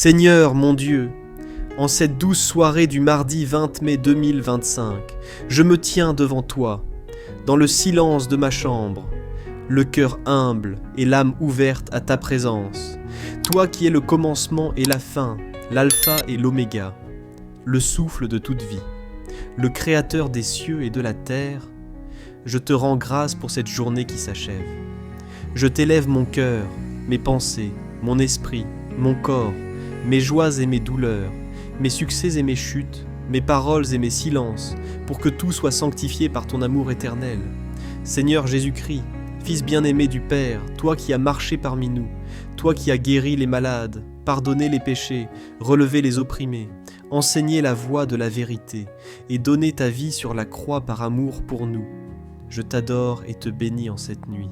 Seigneur mon Dieu, en cette douce soirée du mardi 20 mai 2025, je me tiens devant toi, dans le silence de ma chambre, le cœur humble et l'âme ouverte à ta présence, toi qui es le commencement et la fin, l'alpha et l'oméga, le souffle de toute vie, le créateur des cieux et de la terre. Je te rends grâce pour cette journée qui s'achève. Je t'élève mon cœur, mes pensées, mon esprit, mon corps, mes joies et mes douleurs, mes succès et mes chutes, mes paroles et mes silences, pour que tout soit sanctifié par ton amour éternel. Seigneur Jésus-Christ, Fils bien-aimé du Père, toi qui as marché parmi nous, toi qui as guéri les malades, pardonné les péchés, relevé les opprimés, enseigné la voie de la vérité et donné ta vie sur la croix par amour pour nous. Je t'adore et te bénis en cette nuit.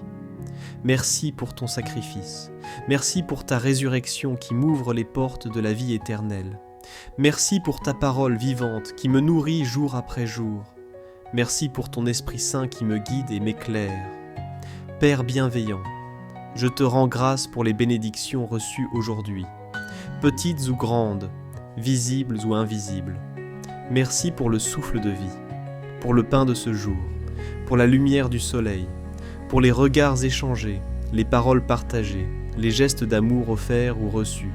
Merci pour ton sacrifice. Merci pour ta résurrection qui m'ouvre les portes de la vie éternelle. Merci pour ta parole vivante qui me nourrit jour après jour. Merci pour ton Esprit Saint qui me guide et m'éclaire. Père bienveillant, je te rends grâce pour les bénédictions reçues aujourd'hui, petites ou grandes, visibles ou invisibles. Merci pour le souffle de vie, pour le pain de ce jour, pour la lumière du soleil, pour les regards échangés, les paroles partagées, les gestes d'amour offerts ou reçus.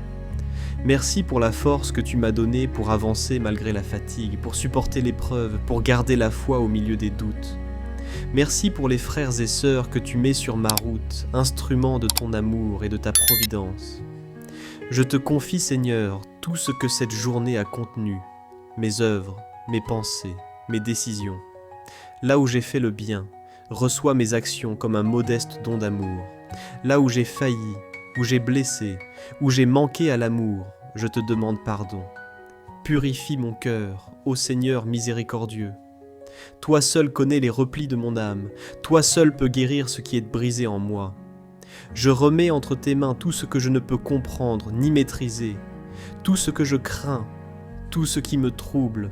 Merci pour la force que tu m'as donnée pour avancer malgré la fatigue, pour supporter l'épreuve, pour garder la foi au milieu des doutes. Merci pour les frères et sœurs que tu mets sur ma route, instruments de ton amour et de ta providence. Je te confie, Seigneur, tout ce que cette journée a contenu, mes œuvres, mes pensées, mes décisions. Là où j'ai fait le bien, reçois mes actions comme un modeste don d'amour. Là où j'ai failli, où j'ai blessé, où j'ai manqué à l'amour, je te demande pardon. Purifie mon cœur, ô Seigneur miséricordieux. Toi seul connais les replis de mon âme, toi seul peux guérir ce qui est brisé en moi. Je remets entre tes mains tout ce que je ne peux comprendre ni maîtriser, tout ce que je crains, tout ce qui me trouble.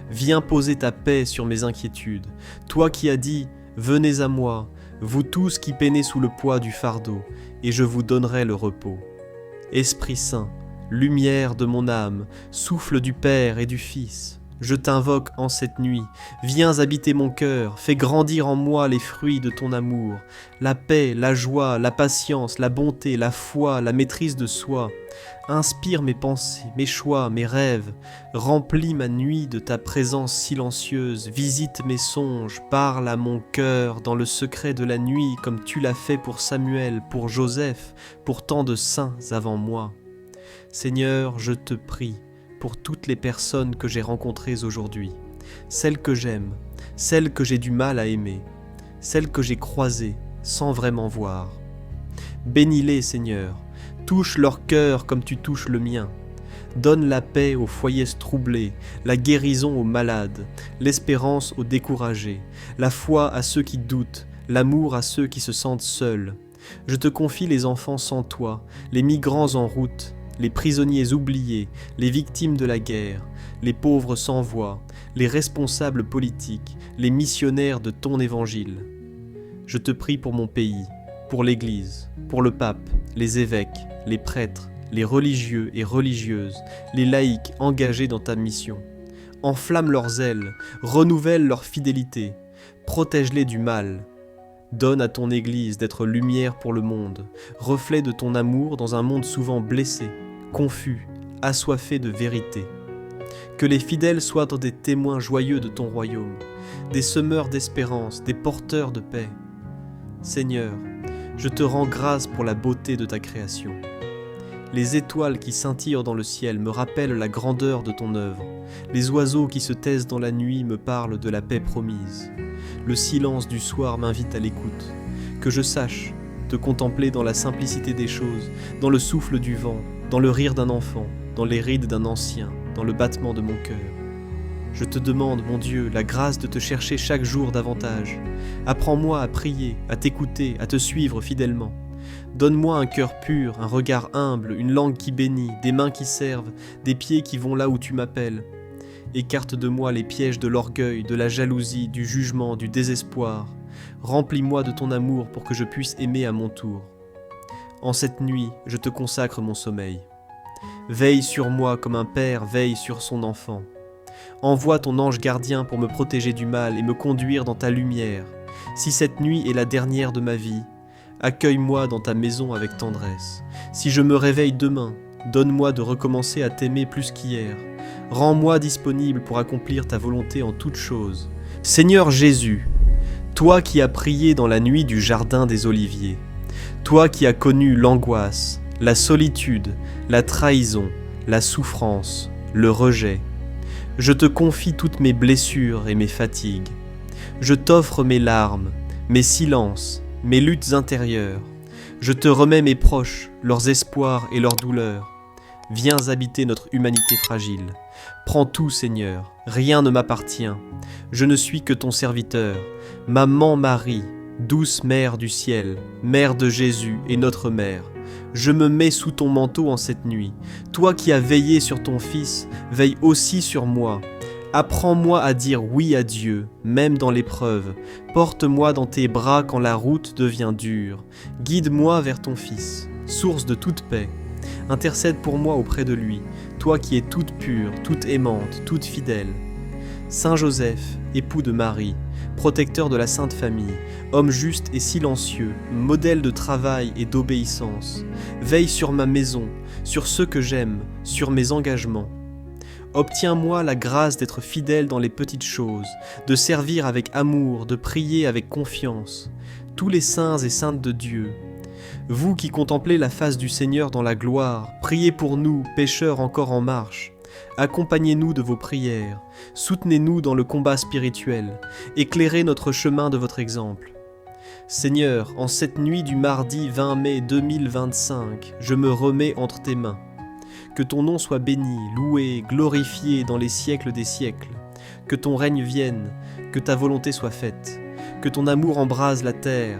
Viens poser ta paix sur mes inquiétudes, toi qui as dit « Venez à moi, vous tous qui peinez sous le poids du fardeau, et je vous donnerai le repos. » Esprit Saint, lumière de mon âme, souffle du Père et du Fils, je t'invoque en cette nuit, viens habiter mon cœur, fais grandir en moi les fruits de ton amour, la paix, la joie, la patience, la bonté, la foi, la maîtrise de soi. Inspire mes pensées, mes choix, mes rêves, remplis ma nuit de ta présence silencieuse, visite mes songes, parle à mon cœur dans le secret de la nuit comme tu l'as fait pour Samuel, pour Joseph, pour tant de saints avant moi. Seigneur, je te prie, pour toutes les personnes que j'ai rencontrées aujourd'hui, celles que j'aime, celles que j'ai du mal à aimer, celles que j'ai croisées sans vraiment voir. Bénis-les, Seigneur, touche leur cœur comme tu touches le mien. Donne la paix aux foyers troublés, la guérison aux malades, l'espérance aux découragés, la foi à ceux qui doutent, l'amour à ceux qui se sentent seuls. Je te confie les enfants sans toi, les migrants en route, les prisonniers oubliés, les victimes de la guerre, les pauvres sans voix, les responsables politiques, les missionnaires de ton évangile. Je te prie pour mon pays, pour l'Église, pour le pape, les évêques, les prêtres, les religieux et religieuses, les laïcs engagés dans ta mission. Enflamme leurs ailes, renouvelle leur fidélité, protège-les du mal. Donne à ton Église d'être lumière pour le monde, reflet de ton amour dans un monde souvent blessé, confus, assoiffé de vérité. Que les fidèles soient des témoins joyeux de ton royaume, des semeurs d'espérance, des porteurs de paix. Seigneur, je te rends grâce pour la beauté de ta création. Les étoiles qui scintillent dans le ciel me rappellent la grandeur de ton œuvre. Les oiseaux qui se taisent dans la nuit me parlent de la paix promise. Le silence du soir m'invite à l'écoute. Que je sache te contempler dans la simplicité des choses, dans le souffle du vent, dans le rire d'un enfant, dans les rides d'un ancien, dans le battement de mon cœur. Je te demande, mon Dieu, la grâce de te chercher chaque jour davantage. Apprends-moi à prier, à t'écouter, à te suivre fidèlement. Donne-moi un cœur pur, un regard humble, une langue qui bénit, des mains qui servent, des pieds qui vont là où tu m'appelles. Écarte de moi les pièges de l'orgueil, de la jalousie, du jugement, du désespoir. Remplis-moi de ton amour pour que je puisse aimer à mon tour. En cette nuit, je te consacre mon sommeil. Veille sur moi comme un père veille sur son enfant. Envoie ton ange gardien pour me protéger du mal et me conduire dans ta lumière. Si cette nuit est la dernière de ma vie, accueille-moi dans ta maison avec tendresse. Si je me réveille demain, donne-moi de recommencer à t'aimer plus qu'hier. Rends-moi disponible pour accomplir ta volonté en toutes choses. Seigneur Jésus, toi qui as prié dans la nuit du jardin des Oliviers, toi qui as connu l'angoisse, la solitude, la trahison, la souffrance, le rejet, je te confie toutes mes blessures et mes fatigues. Je t'offre mes larmes, mes silences, mes luttes intérieures. Je te remets mes proches, leurs espoirs et leurs douleurs. Viens habiter notre humanité fragile. Prends tout, Seigneur, rien ne m'appartient. Je ne suis que ton serviteur. Maman Marie, douce mère du ciel, mère de Jésus et notre mère, je me mets sous ton manteau en cette nuit. Toi qui as veillé sur ton Fils, veille aussi sur moi. Apprends-moi à dire oui à Dieu, même dans l'épreuve. Porte-moi dans tes bras quand la route devient dure. Guide-moi vers ton Fils, source de toute paix. Intercède pour moi auprès de lui, toi qui es toute pure, toute aimante, toute fidèle. Saint Joseph, époux de Marie, protecteur de la Sainte Famille, homme juste et silencieux, modèle de travail et d'obéissance, veille sur ma maison, sur ceux que j'aime, sur mes engagements. Obtiens-moi la grâce d'être fidèle dans les petites choses, de servir avec amour, de prier avec confiance. Tous les saints et saintes de Dieu, vous qui contemplez la face du Seigneur dans la gloire, priez pour nous, pécheurs encore en marche. Accompagnez-nous de vos prières, soutenez-nous dans le combat spirituel, éclairez notre chemin de votre exemple. Seigneur, en cette nuit du mardi 20 mai 2025, je me remets entre tes mains. Que ton nom soit béni, loué, glorifié dans les siècles des siècles. Que ton règne vienne, que ta volonté soit faite, que ton amour embrase la terre,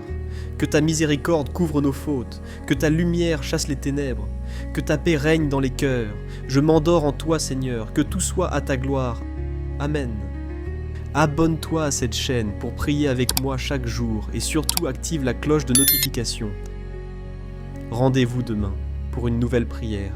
que ta miséricorde couvre nos fautes, que ta lumière chasse les ténèbres, que ta paix règne dans les cœurs. Je m'endors en toi, Seigneur, que tout soit à ta gloire. Amen. Abonne-toi à cette chaîne pour prier avec moi chaque jour et surtout active la cloche de notification. Rendez-vous demain pour une nouvelle prière.